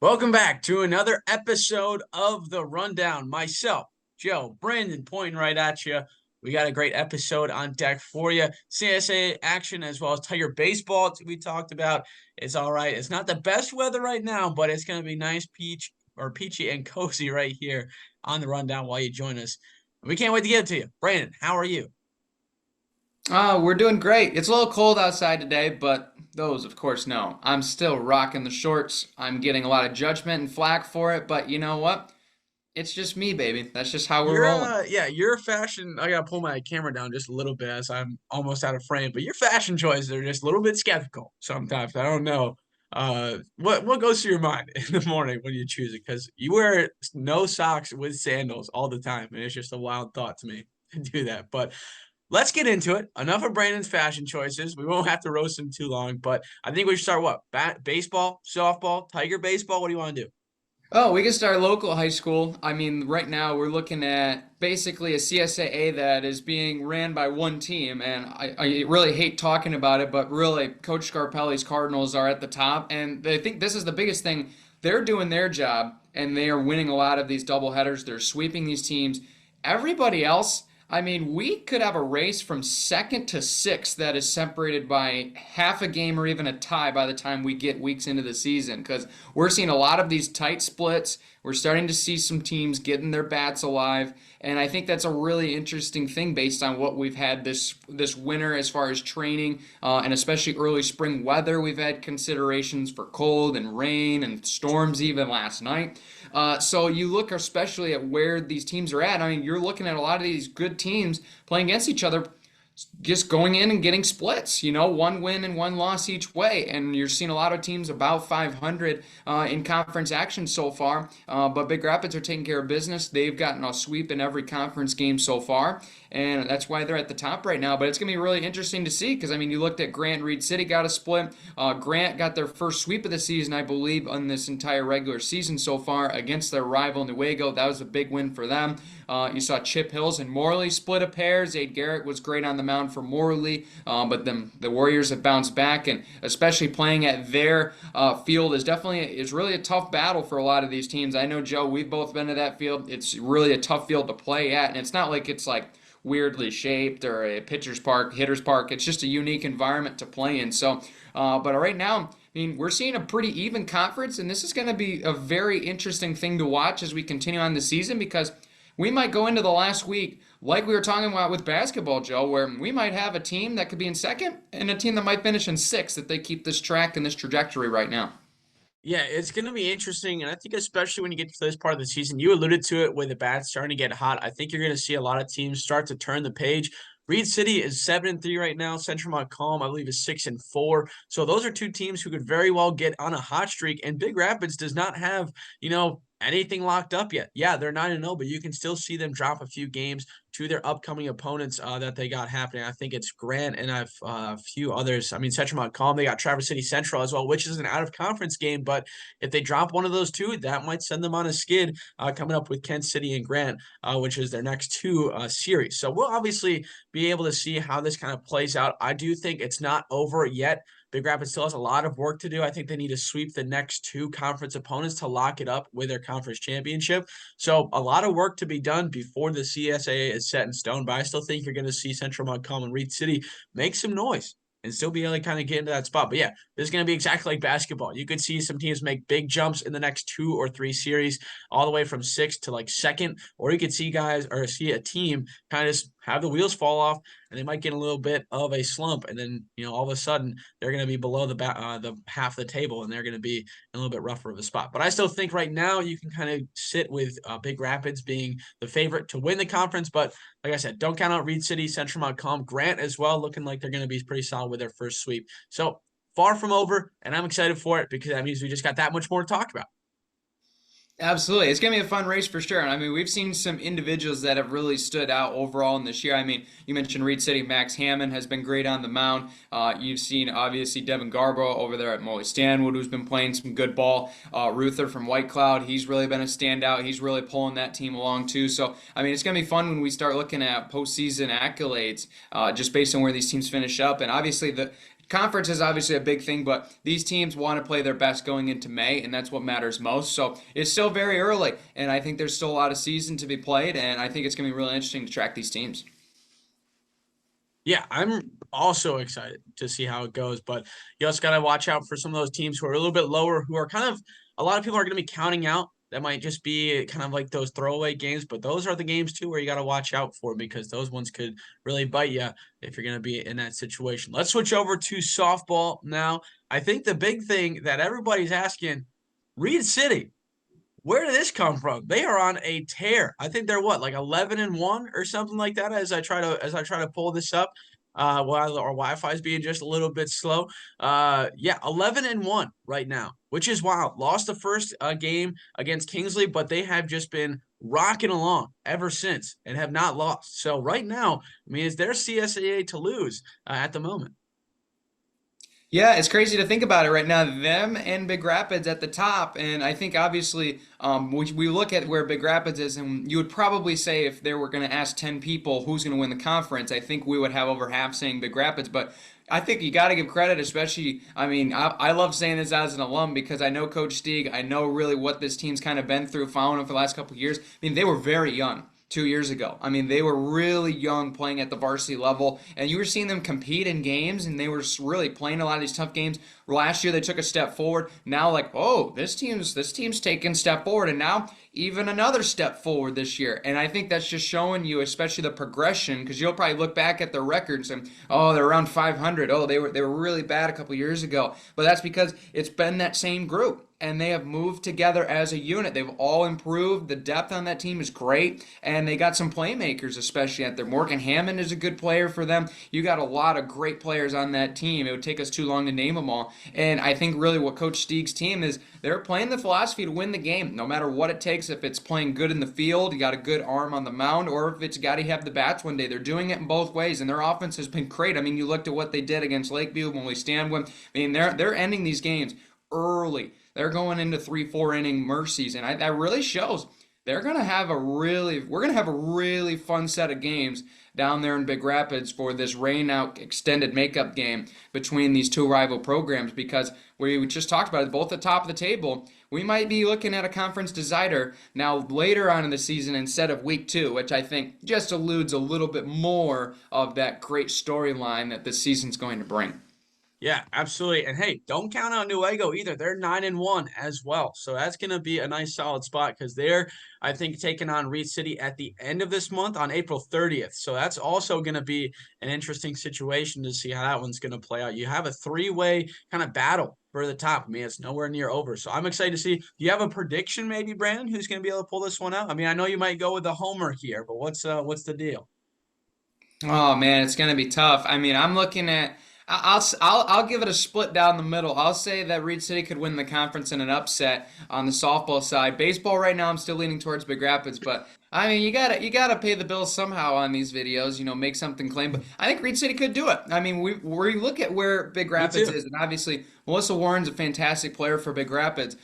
Welcome back to another episode of The Rundown. Myself, Joe, Brandon, pointing right at you. We got a great episode on deck for you. CSAA action as well as Tiger baseball we talked about. It's all right. It's not the best weather right now, but it's going to be nice, peachy and cozy right here on The Rundown while you join us. We can't wait to get it to you. Brandon, how are you? We're doing great. It's a little cold outside today, but those, of course, know. I'm still rocking the shorts. I'm getting a lot of judgment and flack for it, but you know what? It's just me, baby. That's just how we're rolling. Your fashion. I gotta pull my camera down just a little bit as I'm almost out of frame. But your fashion choices are just a little bit skeptical sometimes. I don't know. What goes through your mind in the morning when you choose it? Because you wear no socks with sandals all the time, and it's just a wild thought to me to do that. But let's get into it. Enough of Brandon's fashion choices. We won't have to roast him too long. But I think we should start what? Baseball, softball, Tiger baseball. What do you want to do? Oh, we can start local high school. I mean, right now we're looking at basically a CSAA that is being ran by one team, and I really hate talking about it, but really, Coach Scarpelli's Cardinals are at the top, and I think this is the biggest thing. They're doing their job, and they are winning a lot of these doubleheaders. They're sweeping these teams. Everybody else, I mean, we could have a race from second to sixth that is separated by half a game or even a tie by the time we get weeks into the season because we're seeing a lot of these tight splits. We're starting to see some teams getting their bats alive, and I think that's a really interesting thing based on what we've had this winter as far as training and especially early spring weather. We've had considerations for cold and rain and storms even last night. So you look especially at where these teams are at. I mean, you're looking at a lot of these good teams playing against each other, just going in and getting splits, one win and one loss each way. And you're seeing a lot of teams about 500 in conference action so far. But Big Rapids are taking care of business. They've gotten a sweep in every conference game so far. And that's why they're at the top right now. But it's going to be really interesting to see because, I mean, you looked at Grant and Reed City got a split. Grant got their first sweep of the season, I believe, on this entire regular season so far against their rival Newaygo. That was a big win for them. You saw Chip Hills and Morley split a pair. Zade Garrett was great on the mound for Morley, but then the Warriors have bounced back, and especially playing at their field is really a tough battle for a lot of these teams. I know, Joe, we've both been to that field. It's really a tough field to play at, and it's not like it's like weirdly shaped or a pitcher's park, hitter's park. It's just a unique environment to play in. So, but right now, I mean, we're seeing a pretty even conference, and this is going to be a very interesting thing to watch as we continue on the season because we might go into the last week like we were talking about with basketball, Joe, where we might have a team that could be in second and a team that might finish in sixth if they keep this track and this trajectory right now. Yeah, it's going to be interesting. And I think, especially when you get to this part of the season, you alluded to it with the bats starting to get hot. I think you're going to see a lot of teams start to turn the page. Reed City is 7-3 right now. Central Montcalm, I believe, is 6-4. So those are two teams who could very well get on a hot streak. And Big Rapids does not have, anything locked up yet. Yeah, they're 9-0, but you can still see them drop a few games to their upcoming opponents that they got happening. I think it's Grant and a few others. I mean, Central Montcalm, they got Traverse City Central as well, which is an out-of-conference game. But if they drop one of those two, that might send them on a skid coming up with Kent City and Grant, which is their next two series. So we'll obviously be able to see how this kind of plays out. I do think it's not over yet. Big Rapids still has a lot of work to do. I think they need to sweep the next two conference opponents to lock it up with their conference championship. So a lot of work to be done before the CSAA is set in stone. But I still think you're going to see Central Montcalm and Reed City make some noise and still be able to kind of get into that spot. But yeah, this is going to be exactly like basketball. You could see some teams make big jumps in the next 2 or 3 series, all the way from sixth to like second, or you could see guys or see a team kind of just have the wheels fall off and they might get a little bit of a slump. And then, all of a sudden they're going to be below the half of the table and they're going to be in a little bit rougher of a spot. But I still think right now you can kind of sit with Big Rapids being the favorite to win the conference. But like I said, don't count out Reed City, Central Montcalm, Grant as well, looking like they're going to be pretty solid with their first sweep. So far from over, and I'm excited for it because that means we just got that much more to talk about. Absolutely. It's going to be a fun race for sure. And I mean, we've seen some individuals that have really stood out overall in this year. I mean, you mentioned Reed City. Max Hammond has been great on the mound. You've seen, obviously, Devin Garbo over there at Molly Stanwood, who's been playing some good ball. Ruther from White Cloud, he's really been a standout. He's really pulling that team along, too. So, I mean, it's going to be fun when we start looking at postseason accolades just based on where these teams finish up. And obviously, the Conference is obviously a big thing, but these teams want to play their best going into May, and that's what matters most. So it's still very early, and I think there's still a lot of season to be played, and I think it's going to be really interesting to track these teams. Yeah, I'm also excited to see how it goes, but you also got to watch out for some of those teams who are a little bit lower, who are kind of a lot of people are going to be counting out. That might just be kind of like those throwaway games, but those are the games too where you got to watch out for because those ones could really bite you if you're going to be in that situation. Let's switch over to softball now. I think the big thing that everybody's asking, Reed City, where did this come from? They are on a tear. I think they're what, like 11-1 or something like that. As I try to pull this up, while our Wi-Fi is being just a little bit slow. Yeah, 11-1 right now, which is wild. Lost the first game against Kingsley, but they have just been rocking along ever since and have not lost. So right now, I mean, it's their CSAA to lose at the moment. Yeah, it's crazy to think about it right now. Them and Big Rapids at the top, and I think obviously we look at where Big Rapids is, and you would probably say if they were going to ask 10 people who's going to win the conference, I think we would have over half saying Big Rapids. But I think you got to give credit, especially. I mean, I love saying this as an alum because I know Coach Stieg. I know really what this team's kind of been through, following him for the last couple of years. I mean, they were very young 2 years ago. I mean, they were really young playing at the varsity level, and you were seeing them compete in games, and they were really playing a lot of these tough games. Last year, they took a step forward. Now, like, oh, this team's taking a step forward, and now even another step forward this year. And I think that's just showing you, especially the progression, because you'll probably look back at their records and, oh, they're around 500. Oh, they were really bad a couple years ago. But that's because it's been that same group, and they have moved together as a unit. They've all improved. The depth on that team is great, and they got some playmakers, especially at there. Morgan Hammond is a good player for them. You got a lot of great players on that team. It would take us too long to name them all. And I think really what Coach Stieg's team is, they're playing the philosophy to win the game, no matter what it takes. If it's playing good in the field, you got a good arm on the mound, or if it's got to have the bats one day. They're doing it in both ways, and their offense has been great. I mean, you looked at what they did against Lakeview when we stand with. I mean, they're ending these games early. They're going into 3-4 inning mercies, and that really shows we're gonna have a really fun set of games down there in Big Rapids for this rain out extended makeup game between these two rival programs, because we just talked about it, both at the top of the table. We might be looking at a conference decider now later on in the season instead of week 2, which I think just alludes a little bit more of that great storyline that this season's going to bring. Yeah, absolutely. And hey, don't count out Newaygo either. They're 9-1 as well. So that's going to be a nice solid spot because they're, I think, taking on Reed City at the end of this month on April 30th. So that's also going to be an interesting situation to see how that one's going to play out. You have a three-way kind of battle for the top. I mean, it's nowhere near over. So I'm excited to see. Do you have a prediction maybe, Brandon, who's going to be able to pull this one out? I mean, I know you might go with the homer here, but what's the deal? Oh man, it's gonna be tough. I mean, I'm looking at. I'll give it a split down the middle. I'll say that Reed City could win the conference in an upset on the softball side. Baseball right now, I'm still leaning towards Big Rapids, but I mean, you gotta pay the bills somehow on these videos. Make something claim. But I think Reed City could do it. I mean, we look at where Big Rapids is, and obviously Melissa Warren's a fantastic player for Big Rapids.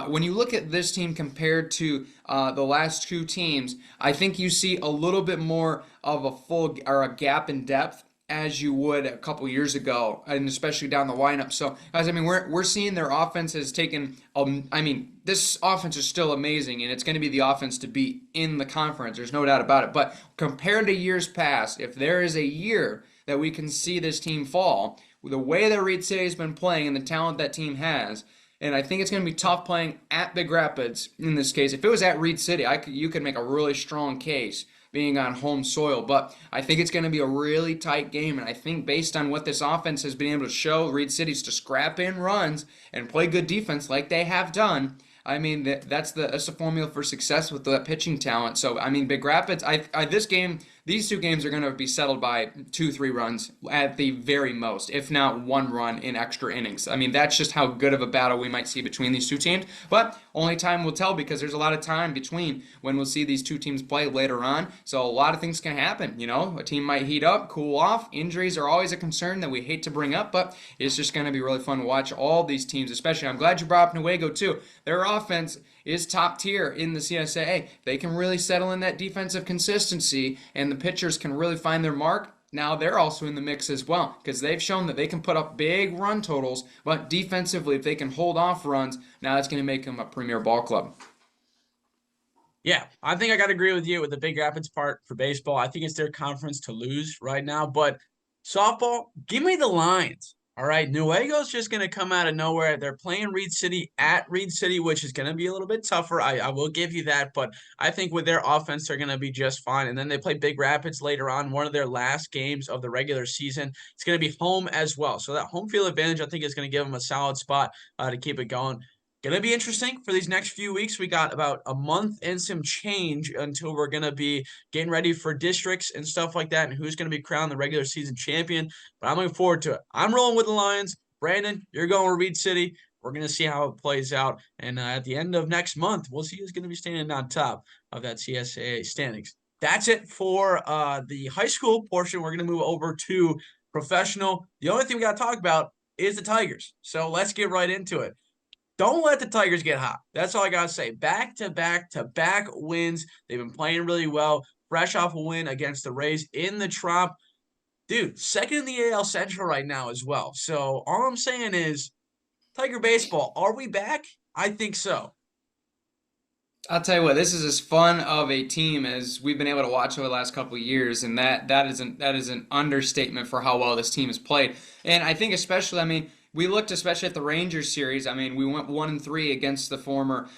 When you look at this team compared to the last two teams, I think you see a little bit more of a full or a gap in depth as you would a couple years ago, and especially down the lineup. So, guys, I mean, we're seeing their offense has taken. I mean, this offense is still amazing, and it's going to be the offense to beat in the conference. There's no doubt about it. But compared to years past, if there is a year that we can see this team fall, the way that Reed City has been playing and the talent that team has. And I think it's going to be tough playing at Big Rapids in this case. If it was at Reed City, you could make a really strong case being on home soil. But I think it's going to be a really tight game. And I think based on what this offense has been able to show Reed City's to scrap in runs and play good defense like they have done, I mean, that's the formula for success with the pitching talent. So, I mean, Big Rapids, these two games are going to be settled by 2-3 runs at the very most, if not 1 run in extra innings. I mean, that's just how good of a battle we might see between these two teams. But only time will tell, because there's a lot of time between when we'll see these two teams play later on. So a lot of things can happen. A team might heat up, cool off. Injuries are always a concern that we hate to bring up, but it's just going to be really fun to watch all these teams, especially. I'm glad you brought up Newaygo too. Their offense is top tier in the CSAA. They can really settle in that defensive consistency, and the pitchers can really find their mark. now they're also in the mix as well because they've shown that they can put up big run totals, but defensively, if they can hold off runs, now that's going to make them a premier ball club. Yeah, I think I got to agree with you with the Big Rapids part for baseball. I think it's their conference to lose right now. But softball, give me the Lions. All right, Newaygo's just going to come out of nowhere. They're playing Reed City at Reed City, which is going to be a little bit tougher. I will give you that. But I think with their offense, they're going to be just fine. And then they play Big Rapids later on, one of their last games of the regular season. It's going to be home as well. So that home field advantage, I think, is going to give them a solid spot to keep it going. Gonna be interesting for these next few weeks. We got about a month and some change until we're gonna be getting ready for districts and stuff like that, and who's gonna be crowned the regular season champion. But I'm looking forward to it. I'm rolling with the Lions. Brandon, you're going with Reed City. We're gonna see how it plays out, and at the end of next month, we'll see who's gonna be standing on top of that CSAA standings. That's it for the high school portion. We're gonna move over to professional. The only thing we gotta talk about is the Tigers. So let's get right into it. Don't let the Tigers get hot. That's all I got to say. Back to back to back wins. They've been playing really well. Fresh off a win against the Rays in the Trop. Dude, second in the AL Central right now as well. So all I'm saying is, Tiger baseball, are we back? I think so. I'll tell you what, this is as fun of a team as we've been able to watch over the last couple of years, and that is an understatement for how well this team has played. And I think especially, I mean, we looked especially at the Rangers series. I mean, we went 1-3 against the former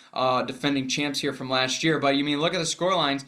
defending champs here from last year. But you mean, look at the score lines.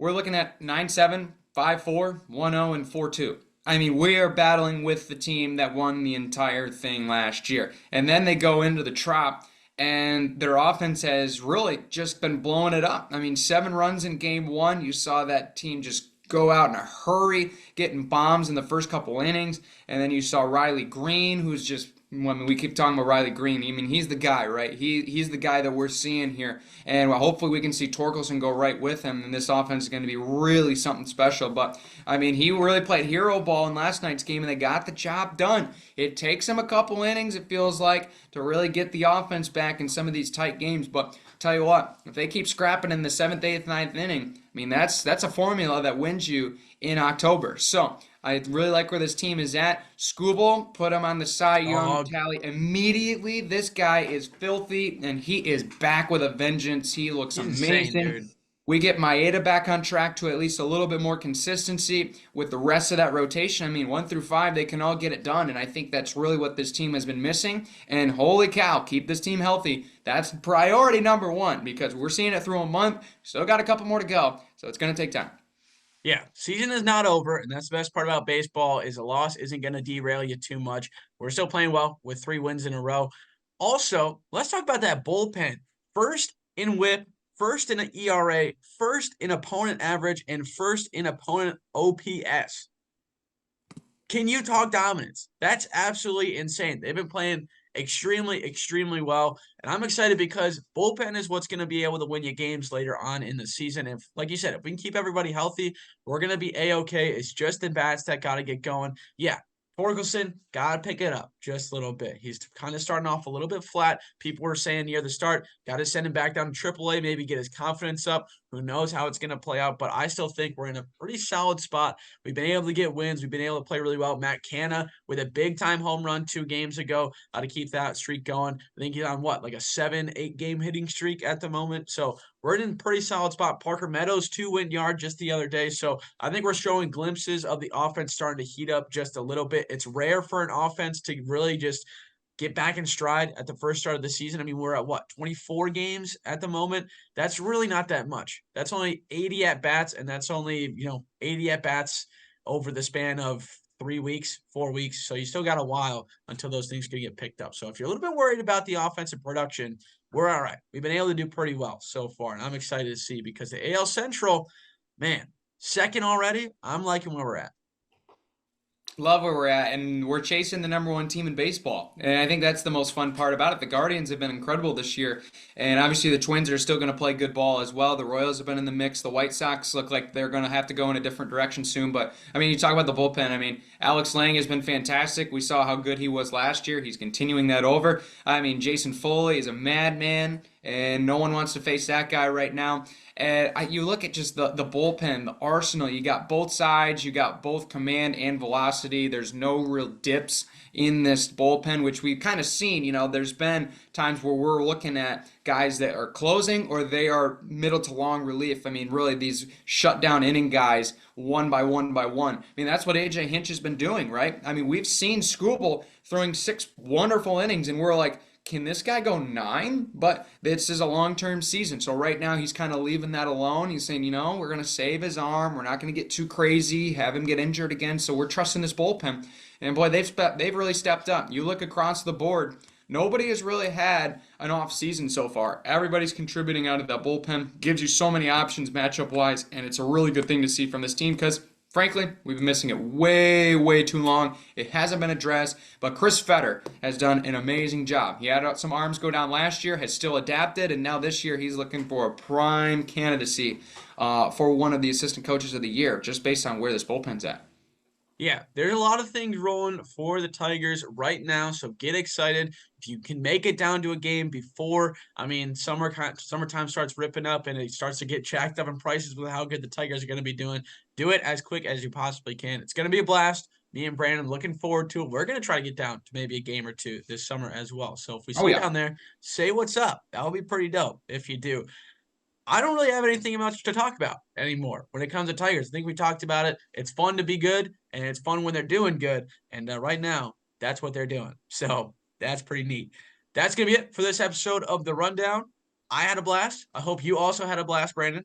We're looking at 9-7, 5-4, 1-0, and 4-2. I mean, we are battling with the team that won the entire thing last year. And then they go into the Trop, and their offense has really just been blowing it up. I mean, 7 runs in game 1. You saw that team just go out in a hurry, getting bombs in the first couple innings. And then you saw Riley Green, who's just, I mean, we keep talking about Riley Green. I mean, he's the guy, right? He's the guy that we're seeing here. And hopefully we can see Torkelson go right with him, and this offense is going to be really something special. But, I mean, he really played hero ball in last night's game, and they got the job done. It takes him a couple innings, it feels like, to really get the offense back in some of these tight games. But tell you what, if they keep scrapping in the 7th, 8th, 9th inning, I mean, that's a formula that wins you in October. So I really like where this team is at. Skubal, put him on the Cy Young tally immediately. This guy is filthy, and he is back with a vengeance. He looks amazing. Insane, we get Maeda back on track to at least a little bit more consistency with the rest of that rotation. I mean, 1 through 5, they can all get it done, and I think that's really what this team has been missing. And holy cow, keep this team healthy. That's priority number 1 because we're seeing it through a month. Still got a couple more to go, so it's going to take time. Yeah, season is not over, and that's the best part about baseball is a loss isn't going to derail you too much. We're still playing well with 3 wins in a row. Also, let's talk about that bullpen. First in WHIP, first in an ERA, first in opponent average, and first in opponent OPS. Can you talk dominance? That's absolutely insane. They've been playing extremely, extremely well. And I'm excited because bullpen is what's going to be able to win you games later on in the season. If, like you said, if we can keep everybody healthy, we're going to be A-okay. It's just the bats that got to get going. Yeah, Torkelson, got to pick it up just a little bit. He's kind of starting off a little bit flat. People were saying near the start, got to send him back down to AAA, maybe get his confidence up. Who knows how it's going to play out, but I still think we're in a pretty solid spot. We've been able to get wins. We've been able to play really well. Matt Canna with a big-time home run 2 games ago to keep that streak going. I think he's on, like a 7-8 game hitting streak at the moment. So we're in a pretty solid spot. Parker Meadows, 2 win yard just the other day. So I think we're showing glimpses of the offense starting to heat up just a little bit. It's rare for an offense to really just get back in stride at the first start of the season. I mean, we're at 24 games at the moment. That's really not that much. That's only 80 at-bats, and that's only, 80 at-bats over the span of 3 weeks, 4 weeks. So you still got a while until those things can get picked up. So if you're a little bit worried about the offensive production, we're all right. We've been able to do pretty well so far, and I'm excited to see because the AL Central, man, second already, I'm liking where we're at. Love where we're at, and we're chasing the number 1 team in baseball. And I think that's the most fun part about it. The Guardians have been incredible this year, and obviously the Twins are still going to play good ball as well. The Royals have been in the mix. The White Sox look like they're going to have to go in a different direction soon. But, I mean, you talk about the bullpen. I mean, Alex Lang has been fantastic. We saw how good he was last year. He's continuing that over. I mean, Jason Foley is a madman. and no one wants to face that guy right now. And you look at just the bullpen, the arsenal. You got both sides. You got both command and velocity. There's no real dips in this bullpen, which we've kind of seen. There's been times where we're looking at guys that are closing or they are middle to long relief. I mean, really, these shutdown inning guys, one by one by one. I mean, that's what AJ Hinch has been doing, right? I mean, we've seen Scooble throwing 6 wonderful innings, and we're like, can this guy go 9? But this is a long-term season. So right now he's kind of leaving that alone. He's saying, we're going to save his arm. We're not going to get too crazy, have him get injured again. So we're trusting this bullpen. And boy, they've really stepped up. You look across the board, nobody has really had an off season so far. Everybody's contributing out of that bullpen. Gives you so many options matchup-wise, and it's a really good thing to see from this team because frankly, we've been missing it way, way too long. It hasn't been addressed, but Chris Fetter has done an amazing job. He had some arms go down last year, has still adapted, and now this year he's looking for a prime candidacy for one of the assistant coaches of the year, just based on where this bullpen's at. Yeah, there's a lot of things rolling for the Tigers right now, so get excited. If you can make it down to a game before, summertime starts ripping up and it starts to get jacked up in prices with how good the Tigers are going to be doing, do it as quick as you possibly can. It's going to be a blast. Me and Brandon looking forward to it. We're going to try to get down to maybe a game or two this summer as well. So if we see Oh, you yeah. down there, say what's up. That would be pretty dope if you do. I don't really have anything much to talk about anymore when it comes to Tigers. I think we talked about it. It's fun to be good, and it's fun when they're doing good. And right now, that's what they're doing. So that's pretty neat. That's going to be it for this episode of The Rundown. I had a blast. I hope you also had a blast, Brandon.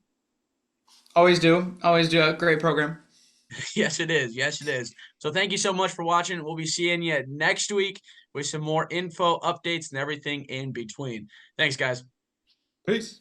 Always do. Always do. A great program. Yes, it is. Yes, it is. So thank you so much for watching. We'll be seeing you next week with some more info, updates, and everything in between. Thanks, guys. Peace.